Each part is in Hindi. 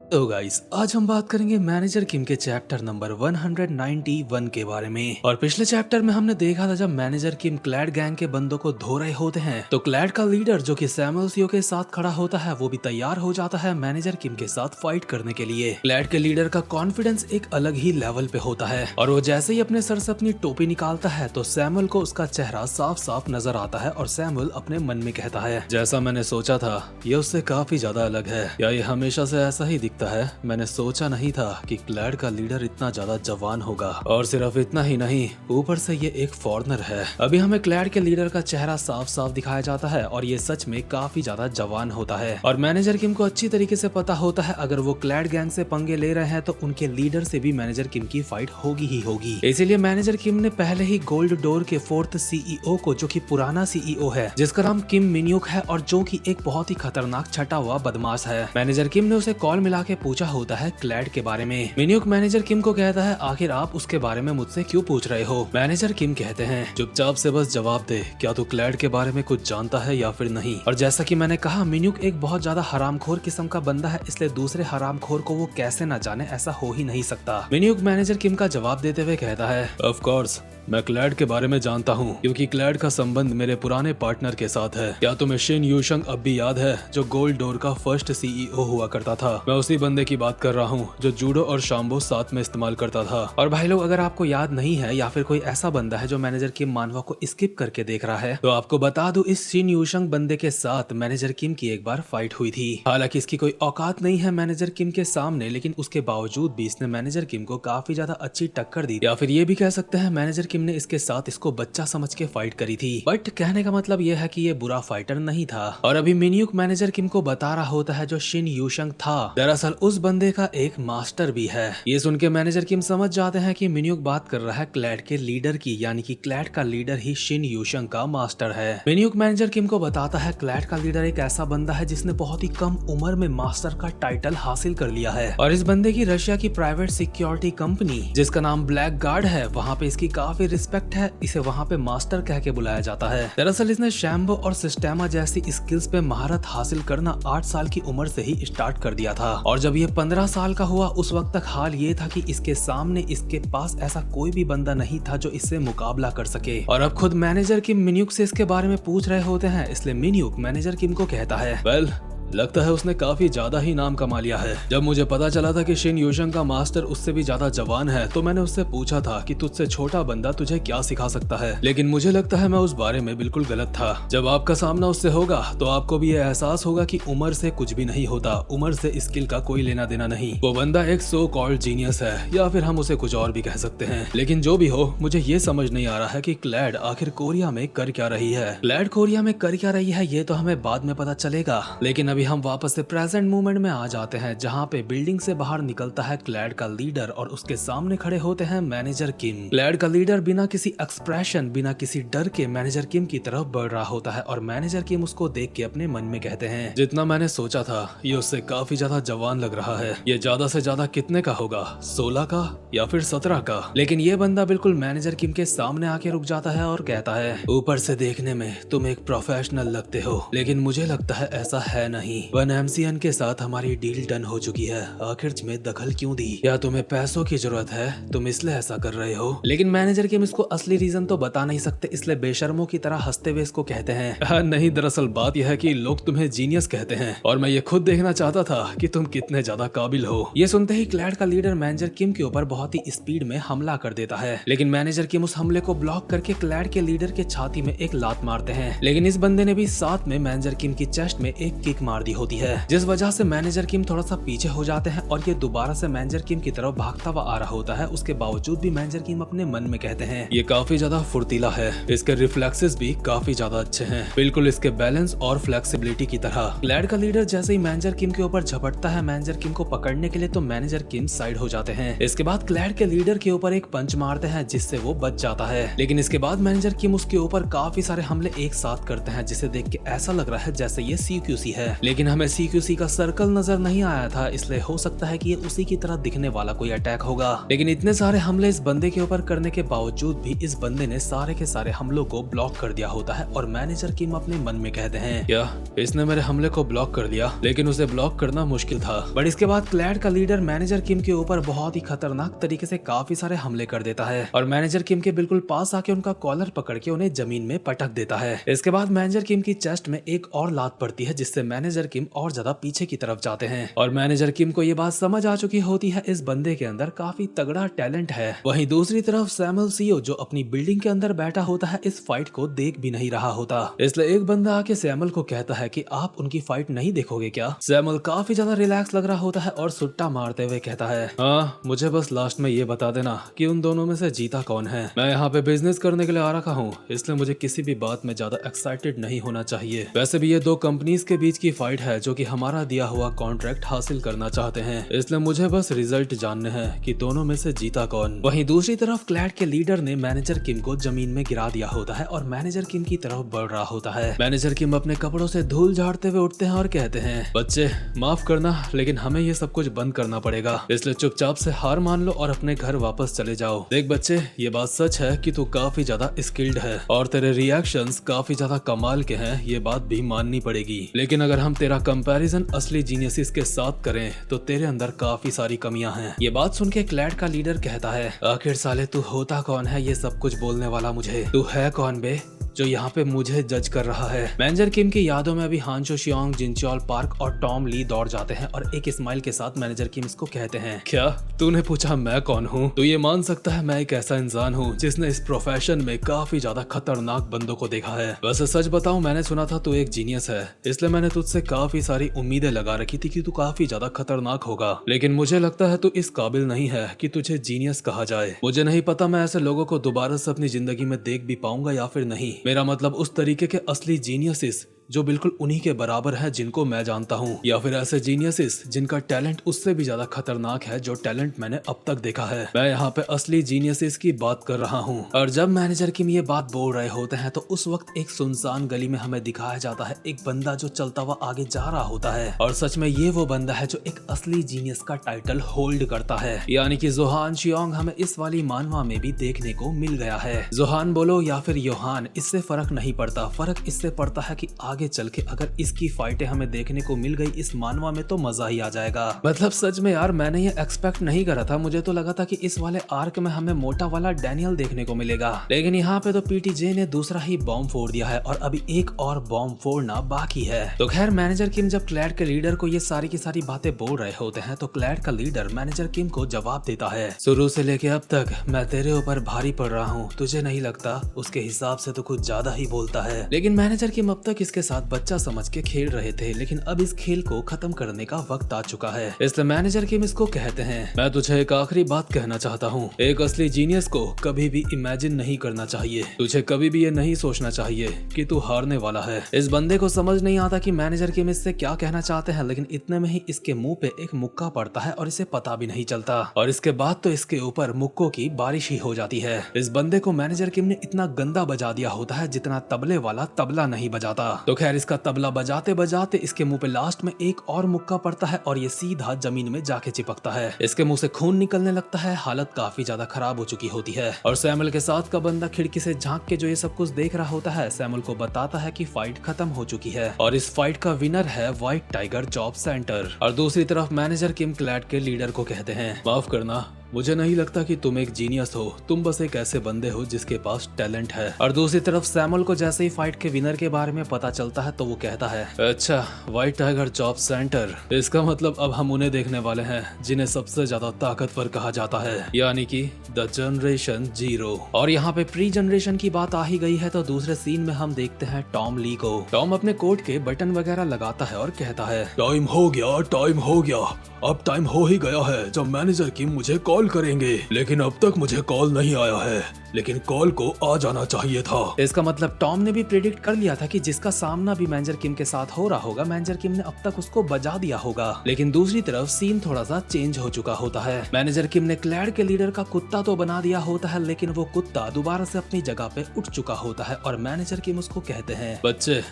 तो गाइस आज हम बात करेंगे मैनेजर किम के चैप्टर नंबर 191 के बारे में। और पिछले चैप्टर में हमने देखा था जब मैनेजर किम क्लैड गैंग के बंदों को धो रहे होते हैं तो क्लैड का लीडर जो कि सैमुअल सियो के साथ खड़ा होता है वो भी तैयार हो जाता है मैनेजर किम के साथ फाइट करने के लिए। क्लैड के लीडर का कॉन्फिडेंस एक अलग ही लेवल पे होता है और वो जैसे ही अपने सर से अपनी टोपी निकालता है तो सैमुअल को उसका चेहरा साफ साफ नजर आता है और सैमुअल अपने मन में कहता है, जैसा मैंने सोचा था ये उससे काफी ज्यादा अलग है, या ये हमेशा से ऐसा ही दिखता है। मैंने सोचा नहीं था कि क्लैड का लीडर इतना ज्यादा जवान होगा, और सिर्फ इतना ही नहीं ऊपर से ये एक फॉरेनर है। अभी हमें क्लैड के लीडर का चेहरा साफ साफ दिखाया जाता है और ये सच में काफी ज्यादा जवान होता है। और मैनेजर किम को अच्छी तरीके से पता होता है अगर वो क्लैड गैंग से पंगे ले रहे हैं तो उनके लीडर से भी मैनेजर किम की फाइट होगी ही होगी। इसीलिए मैनेजर किम ने पहले ही गोल्ड डोर के 4th CEO को, जो कि पुराना CEO है जिसका नाम किम मिन्यूक है और जो कि एक बहुत ही खतरनाक छटा हुआ बदमाश है, मैनेजर किम ने उसे कॉल मिला के पूछा होता है क्लैड के बारे में। मिन्यूक मैनेजर किम को कहता है, आखिर आप उसके बारे में मुझसे क्यों पूछ रहे हो? मैनेजर किम कहते हैं, चुपचाप से बस जवाब दे, क्या तू क्लैड के बारे में कुछ जानता है या फिर नहीं? और जैसा कि मैंने कहा मिन्यूक एक बहुत ज्यादा हरामखोर किस्म का बंदा है, इसलिए दूसरे हरामखोर को वो कैसे न जाने, ऐसा हो ही नहीं सकता। मिन्यूक मैनेजर किम का जवाब देते हुए कहता है, ऑफ कोर्स मैं क्लैड के बारे में जानता हूँ क्योंकि क्लैड का संबंध मेरे पुराने पार्टनर के साथ है। क्या तुम्हें शिन यूशंग अब भी याद है जो गोल्ड डोर का फर्स्ट CEO हुआ करता था? मैं उसी बंदे की बात कर रहा हूँ जो जूडो और शाम्बो साथ में इस्तेमाल करता था। और भाई लोग, अगर आपको याद नहीं है या फिर कोई ऐसा बंदा है जो मैनेजर किम मानवा को स्किप करके देख रहा है तो आपको बता दूं, इस शिन यूशंग बंदे के साथ मैनेजर किम की एक बार फाइट हुई थी। हालांकि इसकी कोई औकात नहीं है मैनेजर किम के सामने, लेकिन उसके बावजूद भी इसने मैनेजर किम को काफी ज्यादा अच्छी टक्कर दी, या फिर ये भी कह सकते हैं मैनेजर किम ने इसके साथ इसको बच्चा समझ के फाइट करी थी। बट कहने का मतलब यह है कि ये बुरा फाइटर नहीं था। और अभी मिन्यूक मैनेजर किम को बता रहा होता है जो शिन यूशंग था दरअसल उस बंदे का एक मास्टर भी है। ये सुन के मैनेजर किम समझ जाते हैं कि मिन्यूक बात कर रहा है क्लैड के लीडर की, यानी कि क्लैड का लीडर ही शिन यूशंग का मास्टर है। मिन्यूक मैनेजर किम को बताता है क्लैड का लीडर एक ऐसा बंदा है जिसने बहुत ही कम उम्र में मास्टर का टाइटल हासिल कर लिया है और इस बंदे की रशिया की प्राइवेट सिक्योरिटी कंपनी जिसका नाम ब्लैक गार्ड है वहाँ पे इसकी काफी रिस्पेक्ट है, इसे वहाँ पे मास्टर कह के बुलाया जाता है। दरअसल इसने शैम्बो और सिस्टेमा जैसी स्किल्स पे महारत हासिल करना 8 साल की उम्र से ही स्टार्ट कर दिया था और जब ये 15 साल का हुआ उस वक्त तक हाल ये था कि इसके सामने इसके पास ऐसा कोई भी बंदा नहीं था जो इससे मुकाबला कर सके। और अब खुद मैनेजर किम मिन्यूक से इसके बारे में पूछ रहे होते हैं, इसलिए मिन्यूक मैनेजर किम को कहता है, वेल लगता है उसने काफी ज्यादा ही नाम कमा लिया है। जब मुझे पता चला था कि शिन यूशंग का मास्टर उससे भी ज्यादा जवान है तो मैंने उससे पूछा था कि तुझसे छोटा बंदा तुझे क्या सिखा सकता है, लेकिन मुझे लगता है मैं उस बारे में बिल्कुल गलत था। जब आपका सामना उससे होगा तो आपको भी ये एहसास होगा कि उम्र से कुछ भी नहीं होता, उम्र से स्किल का कोई लेना देना नहीं। वो बंदा एक सो कॉल्ड जीनियस है या फिर हम उसे कुछ और भी कह सकते हैं, लेकिन जो भी हो मुझे ये समझ नहीं आ रहा है कि क्लैड आखिर कोरिया में कर क्या रही है। क्लैड कोरिया में कर क्या रही है ये तो हमें बाद में पता चलेगा, लेकिन अभी हम वापस से प्रेजेंट मोमेंट में आ जाते हैं जहां पे बिल्डिंग से बाहर निकलता है क्लैड का लीडर और उसके सामने खड़े होते हैं मैनेजर किम। क्लैड का लीडर बिना किसी एक्सप्रेशन, बिना किसी डर के मैनेजर किम की तरफ बढ़ रहा होता है और मैनेजर किम उसको देख के अपने मन में कहते हैं, जितना मैंने सोचा था ये उससे काफी ज्यादा जवान लग रहा है। ये ज्यादा से ज्यादा कितने का होगा, 16 का या फिर 17 का? लेकिन ये बंदा बिल्कुल मैनेजर किम के सामने आके रुक जाता है और कहता है, ऊपर से देखने में तुम एक प्रोफेशनल लगते हो लेकिन मुझे लगता है ऐसा है नहीं। MCN के साथ हमारी डील डन हो चुकी है, आखिर में दखल क्यों दी? क्या तुम्हें पैसों की जरूरत है, तुम इसलिए ऐसा कर रहे हो? लेकिन मैनेजर किम इसको असली रीजन तो बता नहीं सकते, इसलिए बेशर्मों की तरह हंसते हुए इसको कहते हैं, नहीं दरअसल बात यह है कि लोग तुम्हें जीनियस कहते हैं और मैं ये खुद देखना चाहता था कि तुम कितने ज्यादा काबिल हो। ये सुनते ही क्लैड का लीडर मैनेजर किम के ऊपर बहुत ही स्पीड में हमला कर देता है, लेकिन मैनेजर किम उस हमले को ब्लॉक करके क्लैड के लीडर के छाती में एक लात मारते हैं, लेकिन इस बंदे ने भी साथ में मैनेजर किम की चेस्ट में एक किक मार दी होती है जिस वजह से मैनेजर किम थोड़ा सा पीछे हो जाते हैं और ये दोबारा से मैनेजर किम की तरफ भागता हुआ आ रहा होता है। उसके बावजूद भी मैनेजर किम अपने मन में कहते हैं, ये काफी ज्यादा फुर्तीला है, इसके रिफ्लेक्सेस भी काफी ज्यादा अच्छे हैं, बिल्कुल इसके बैलेंस और फ्लेक्सिबिलिटी की तरह। क्लैड का लीडर जैसे ही मैनेजर किम के ऊपर झपटता है मैनेजर किम को पकड़ने के लिए तो मैनेजर किम साइड हो जाते हैं। इसके बाद क्लैड के लीडर के ऊपर एक पंच मारते हैं जिससे वो बच जाता है, लेकिन इसके बाद मैनेजर किम उसके ऊपर काफी सारे हमले एक साथ करते हैं जिसे देख के ऐसा लग रहा है जैसे ये CQC है। लेकिन हमें CQC का सर्कल नजर नहीं आया था, इसलिए हो सकता है कि ये उसी की तरह दिखने वाला कोई अटैक होगा। लेकिन इतने सारे हमले इस बंदे के ऊपर करने के बावजूद भी इस बंदे ने सारे के सारे हमलों को ब्लॉक कर दिया होता है और मैनेजर किम अपने मन में कहते हैं, क्या इसने मेरे हमले को ब्लॉक कर दिया? लेकिन उसे ब्लॉक करना मुश्किल था। बट इसके बाद क्लैड का लीडर मैनेजर किम के ऊपर बहुत ही खतरनाक तरीके से काफी सारे हमले कर देता है और मैनेजर किम के बिल्कुल पास आके उनका कॉलर पकड़ के उन्हें जमीन में पटक देता है। इसके बाद मैनेजर किम की चेस्ट में एक और लात पड़ती है, जिससे मैनेजर किम और ज्यादा पीछे की तरफ जाते हैं और मैनेजर किम को ये बात समझ आ चुकी होती है इस बंदे के अंदर काफी तगड़ा टैलेंट है। वहीं दूसरी तरफ सैमुअल सीओ जो अपनी बिल्डिंग के अंदर बैठा होता है इस फाइट को देख भी नहीं रहा होता, इसलिए एक बंदा आके सैमुअल को कहता है कि आप उनकी फाइट नहीं देखोगे क्या? सैमुअल काफी ज्यादा रिलैक्स लग रहा होता है और सुट्टा मारते हुए कहता है, हाँ मुझे बस लास्ट में ये बता देना कि उन दोनों में से जीता कौन है। मैं यहाँ पे बिजनेस करने के लिए आ रखा हूँ, इसलिए मुझे किसी भी बात में ज्यादा एक्साइटेड नहीं होना चाहिए। वैसे भी ये दो कंपनीज के बीच की फाइट है जो कि हमारा दिया हुआ कॉन्ट्रैक्ट हासिल करना चाहते हैं, इसलिए मुझे बस रिजल्ट जानने हैं कि दोनों में से जीता कौन। वहीं दूसरी तरफ क्लैड के लीडर ने मैनेजर किम को जमीन में गिरा दिया होता है और मैनेजर किम की तरफ बढ़ रहा होता है। मैनेजर किम अपने कपड़ों से धूल झाड़ते हुए उठते हैं और कहते हैं, बच्चे माफ करना, लेकिन हमें ये सब कुछ बंद करना पड़ेगा, इसलिए चुपचाप से हार मान लो और अपने घर वापस चले जाओ। देख बच्चे, ये बात सच है कि तू काफी ज्यादा स्किल्ड है और तेरे रिएक्शंस काफी ज्यादा कमाल के हैं, ये बात भी माननी पड़ेगी, लेकिन अगर हम तेरा कंपैरिजन असली जीनियसिस के साथ करें तो तेरे अंदर काफी सारी कमियां हैं। ये बात सुन के क्लैड का लीडर कहता है, आखिर साले तू होता कौन है ये सब कुछ बोलने वाला? मुझे तू है कौन बे जो यहाँ पे मुझे जज कर रहा है? मैनेजर किम की यादों में अभी हांचो शियोंग, जिनचोल पार्क और टॉम ली दौड़ जाते हैं और एक स्माइल के साथ मैनेजर किम इसको कहते हैं, क्या तूने पूछा मैं कौन हूँ? तू ये मान सकता है मैं एक ऐसा इंसान हूँ जिसने इस प्रोफेशन में काफी ज्यादा खतरनाक बंदों को देखा है। वैसे सच बताऊं, मैंने सुना था तू एक जीनियस है, इसलिए मैंने तुझसे काफी सारी उम्मीदें लगा रखी थी कि तू काफी ज्यादा खतरनाक होगा, लेकिन मुझे लगता है तू इस काबिल नहीं है कि तुझे जीनियस कहा जाए। मुझे नहीं पता मैं ऐसे लोगों को दोबारा से अपनी जिंदगी में देख भी पाऊंगा या फिर नहीं। मेरा मतलब उस तरीके के असली जीनियसिस जो बिल्कुल उन्हीं के बराबर है जिनको मैं जानता हूँ, या फिर ऐसे जीनियसिस जिनका टैलेंट उससे भी ज्यादा खतरनाक है जो टैलेंट मैंने अब तक देखा है। मैं यहाँ पे असली जीनियसिस की बात कर रहा हूँ। और जब मैनेजर किम ये बात बोल रहे होते हैं तो उस वक्त एक सुनसान गली में हमें दिखाया जाता है एक बंदा जो चलता हुआ आगे जा रहा होता है और सच में ये वो बंदा है जो एक असली जीनियस का टाइटल होल्ड करता है, यानी कि जोहान शियोंग हमें इस वाली मानवा में भी देखने को मिल गया है। जोहान बोलो या फिर योहान, इससे फर्क नहीं पड़ता, फर्क इससे पड़ता है कि आगे चल के अगर इसकी फाइटें हमें देखने को मिल गई इस मानवा में तो मजा ही आ जाएगा। मतलब सच में यार, मैंने ये एक्सपेक्ट नहीं करा था। मुझे तो लगा था कि इस वाले आर्क में हमें मोटा वाला डैनियल देखने को मिलेगा, लेकिन यहाँ पे तो पीटीजे ने दूसरा ही बॉम्ब फोड़ दिया है और अभी एक और बॉम्ब फोड़ना बाकी है। तो खैर मैनेजर किम जब क्लैड के लीडर को ये सारी की सारी बातें बोल रहे होते हैं तो क्लैड का लीडर मैनेजर किम को जवाब देता है, शुरू से लेके अब तक मैं तेरे ऊपर भारी पड़ रहा हूँ, तुझे नहीं लगता? उसके हिसाब से तो कुछ ज्यादा ही बोलता है। लेकिन मैनेजर किम अब तक इसके साथ बच्चा समझ के खेल रहे थे, लेकिन अब इस खेल को खत्म करने का वक्त आ चुका है, इसलिए मैनेजर किम इसको कहते हैं, मैं तुझे एक आखिरी बात कहना चाहता हूँ। एक असली जीनियस को कभी भी इमेजिन नहीं करना चाहिए। तुझे कभी भी ये नहीं सोचना चाहिए कि तू हारने वाला है। इस बंदे को समझ नहीं आता कि मैनेजर किम इससे क्या कहना चाहते हैं, लेकिन इतने में ही इसके मुंह पे एक मुक्का पड़ता है और इसे पता भी नहीं चलता और इसके बाद तो इसके ऊपर मुक्कों की बारिश ही हो जाती है। इस बंदे को मैनेजर किम ने इतना गंदा बजा दिया होता है जितना तबले वाला तबला नहीं बजाता। तो खैर इसका तबला बजाते बजाते इसके मुंह पे लास्ट में एक और मुक्का पड़ता है और ये सीधा जमीन में जाके चिपकता है। इसके मुंह से खून निकलने लगता है, हालत काफी ज्यादा खराब हो चुकी होती है और सैमुअल के साथ का बंदा खिड़की से झांक के जो ये सब कुछ देख रहा होता है सैमुअल को बताता है कि फाइट खत्म हो चुकी है और इस फाइट का विनर है व्हाइट टाइगर जॉब सेंटर। और दूसरी तरफ मैनेजर किम क्लैड के लीडर को कहते हैं, माफ करना, मुझे नहीं लगता कि तुम एक जीनियस हो, तुम बस एक ऐसे बंदे हो जिसके पास टैलेंट है। और दूसरी तरफ सैमुअल को जैसे ही फाइट के विनर के बारे में पता चलता है तो वो कहता है, अच्छा व्हाइट टाइगर जॉब सेंटर, इसका मतलब अब हम उन्हें देखने वाले हैं जिन्हें सबसे ज्यादा ताकतवर कहा जाता है, यानी कि द जनरेशन जीरो। और यहाँ पे प्री जनरेशन की बात आ ही गई है तो दूसरे सीन में हम देखते हैं टॉम ली को। टॉम अपने कोट के बटन वगैरह लगाता है और कहता है, टाइम हो गया, टाइम हो गया, अब टाइम हो ही गया है जब मैनेजर किम मुझे कॉल करेंगे, लेकिन अब तक मुझे कॉल नहीं आया है, लेकिन कॉल को आ जाना चाहिए था। इसका मतलब टॉम ने भी प्रेडिक्ट कर लिया था कि जिसका सामना भी मैनेजर किम के साथ हो रहा होगा मैनेजर किम ने अब तक उसको बजा दिया होगा। लेकिन दूसरी तरफ सीन थोड़ा सा चेंज हो चुका होता है। मैनेजर किम ने क्लैड के लीडर का कुत्ता तो बना दिया होता है, लेकिन वो कुत्ता दोबारा से अपनी जगह पे उठ चुका होता है और मैनेजर किम उसको कहते हैं, बच्चे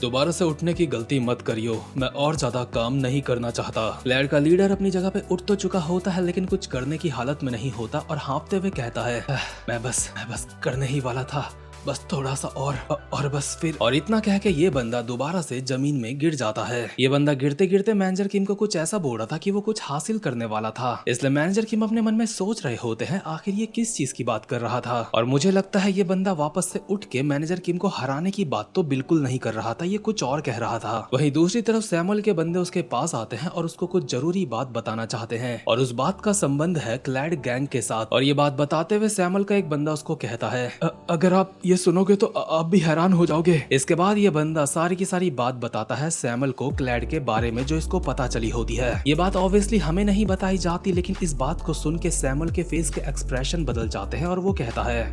दोबारा से उठने की गलती मत करियो, मैं और ज्यादा काम नहीं करना चाहता। क्लैड का लीडर अपनी जगह पे उठ तो चुका होता है लेकिन कुछ करने की हालत में नहीं होता और हाँफते हुए कहता है, मैं बस करने ही वाला था, बस थोड़ा सा और बस फिर। और इतना कह के ये बंदा दोबारा से जमीन में गिर जाता है। ये बंदा गिरते गिरते मैनेजर किम को कुछ ऐसा बोल रहा था कि वो कुछ हासिल करने वाला था, इसलिए मैनेजर किम अपने मन में सोच रहे होते हैं आखिर ये किस चीज की बात कर रहा था। और मुझे लगता है ये बंदा वापस से उठ के मैनेजर किम को हराने की बात तो बिल्कुल नहीं कर रहा था, ये कुछ और कह रहा था। वहीं दूसरी तरफ सैमुअल के बंदे उसके पास आते हैं और उसको कुछ जरूरी बात बताना चाहते हैं और उस बात का संबंध है क्लैड गैंग के साथ। और ये बात बताते हुए सैमुअल का एक बंदा उसको कहता है, अगर आप ये सुनोगे तो आप भी हैरान हो जाओगे। इसके बाद ये बंदा सारी की सारी बात बताता है सैमुअल को क्लैड के बारे में जो इसको पता चली होती है। ये बात ऑब्वियसली हमें नहीं बताई जाती लेकिन इस बात को सुन के सैमुअल के फेस के एक्सप्रेशन बदल जाते हैं और वो कहता है,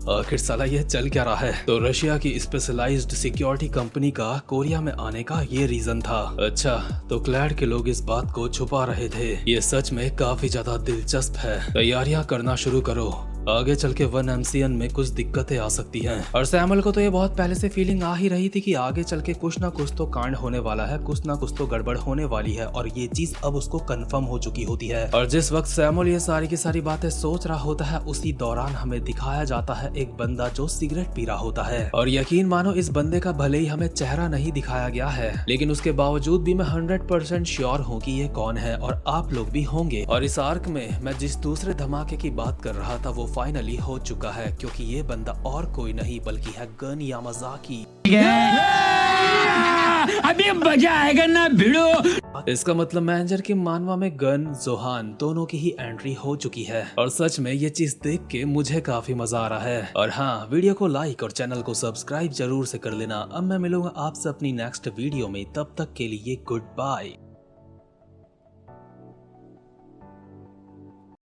आखिर साला ये चल क्या रहा है। तो रशिया की स्पेशलाइज्ड सिक्योरिटी कंपनी का कोरिया में आने का ये रीजन था। अच्छा, तो क्लैड के लोग इस बात को छुपा रहे थे। ये सच में काफी ज्यादा दिलचस्प है। तैयारियां करना शुरू करो, आगे चल के 1MCN में कुछ दिक्कतें आ सकती हैं। और सैमुअल को तो ये बहुत पहले से फीलिंग आ ही रही थी कि आगे चल के कुछ ना कुछ तो कांड होने वाला है, कुछ ना कुछ तो गड़बड़ होने वाली है और ये चीज अब उसको कंफर्म हो चुकी होती है। और जिस वक्त सैमुअल ये सारी की सारी बातें सोच रहा होता है उसी दौरान हमें दिखाया जाता है एक बंदा जो सिगरेट पी रहा होता है। और यकीन मानो इस बंदे का भले ही हमें चेहरा नहीं दिखाया गया है लेकिन उसके बावजूद भी मैं 100% श्योर हूँ कि ये कौन है और आप लोग भी होंगे। और इस आर्क में मैं जिस दूसरे धमाके की बात कर रहा था वो फाइनली हो चुका है क्योंकि ये बंदा और कोई नहीं बल्कि है गन यामाजाकी। अभी मजा आएगा ना भिड़ो। इसका मतलब मैनेजर के मानवा में गन जोहान दोनों की ही एंट्री हो चुकी है और सच में ये चीज देख के मुझे काफी मजा आ रहा है। और हाँ, वीडियो को लाइक और चैनल को सब्सक्राइब जरूर से कर लेना। अब मैं मिलूंगा आपसे अपनी नेक्स्ट वीडियो में, तब तक के लिए गुड बाय।